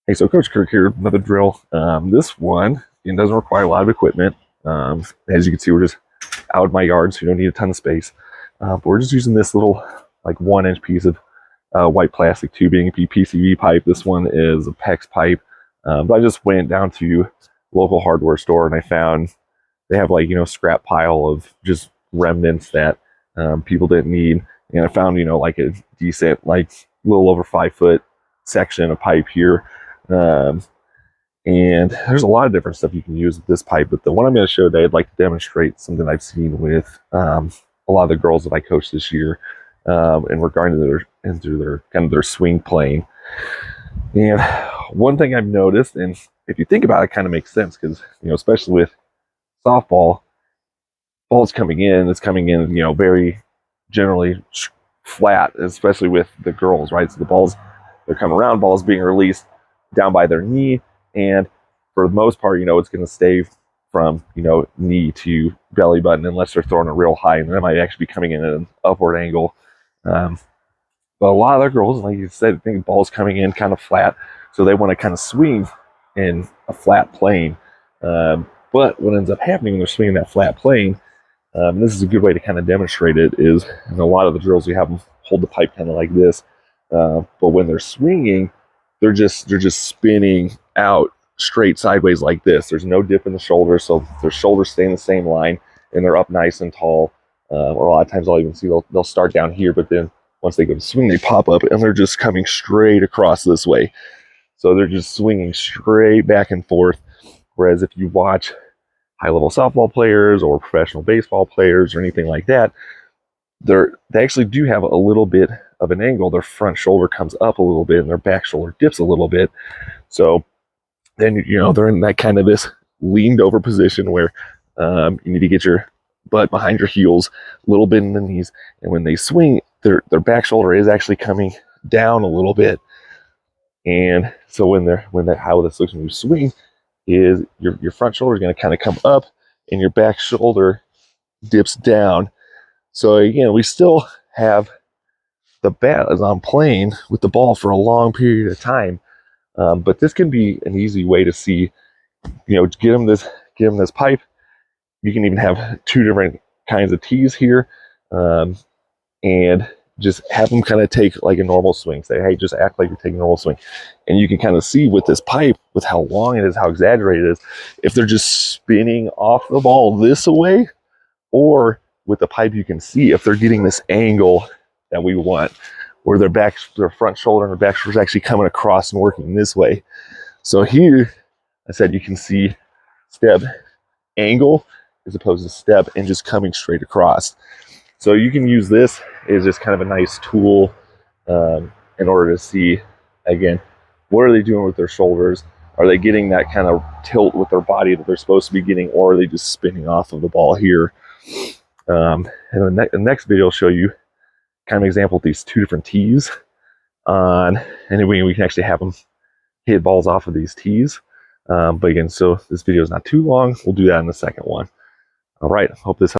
Hey, so Coach Kirk here, another drill. This one, it doesn't require a lot of equipment. As you can see, we're just out of my yard, so you don't need a ton of space. But we're just using this little, like 1-inch piece of white plastic tubing, PCV pipe. This one is a PEX pipe. But I just went down to a local hardware store and I found they have like, scrap pile of just remnants that people didn't need. And I found, like a decent, like little over 5-foot section of pipe here. And there's a lot of different stuff you can use with this pipe, but the one I'm going to show today, I'd like to demonstrate something I've seen with a lot of the girls that I coached this year in regard to their swing playing. And one thing I've noticed, and if you think about it, it kind of makes sense because, especially with softball, it's coming in, very generally flat, especially with the girls, right? So the balls, they're coming around, balls being released down by their knee, and for the most part, it's going to stay from knee to belly button unless they're throwing it real high, and that might actually be coming in at an upward angle. But a lot of the girls, like you said, think ball's coming in kind of flat, so they want to kind of swing in a flat plane. But what ends up happening when they're swinging that flat plane, this is a good way to kind of demonstrate it, is in a lot of the drills we have them hold the pipe kind of like this, but when they're swinging, they're just spinning out straight sideways like this. There's no dip in the shoulders, so their shoulders stay in the same line and they're up nice and tall. Or a lot of times I'll even see they'll start down here, but then once they go to swing, they pop up and they're just coming straight across this way. So they're just swinging straight back and forth. Whereas if you watch high-level softball players or professional baseball players or anything like that, they actually do have a little bit of an angle. Their front shoulder comes up a little bit and their back shoulder dips a little bit. So then, they're in that kind of this leaned over position where you need to get your butt behind your heels, a little bit in the knees. And when they swing, their back shoulder is actually coming down a little bit. And so how this looks when you swing is your front shoulder is going to kind of come up and your back shoulder dips down. So again, we still have the bat as I'm playing with the ball for a long period of time. But this can be an easy way to see, get them this pipe. You can even have 2 different kinds of tees here, and just have them kind of take like a normal swing. Say, hey, just act like you're taking a normal swing. And you can kind of see with this pipe, with how long it is, how exaggerated it is, if they're just spinning off the ball this way, or with the pipe, you can see if they're getting this angle that we want, where their front shoulder and their back shoulder is actually coming across and working this way. So here, I said you can see step angle as opposed to step and just coming straight across. So you can use this as just kind of a nice tool in order to see, again, what are they doing with their shoulders? Are they getting that kind of tilt with their body that they're supposed to be getting, or are they just spinning off of the ball here? And the next video will show you kind of an example of these 2 different tees and we can actually have them hit balls off of these tees. But again, so this video is not too long. We'll do that in the second one. All right, hope this helps.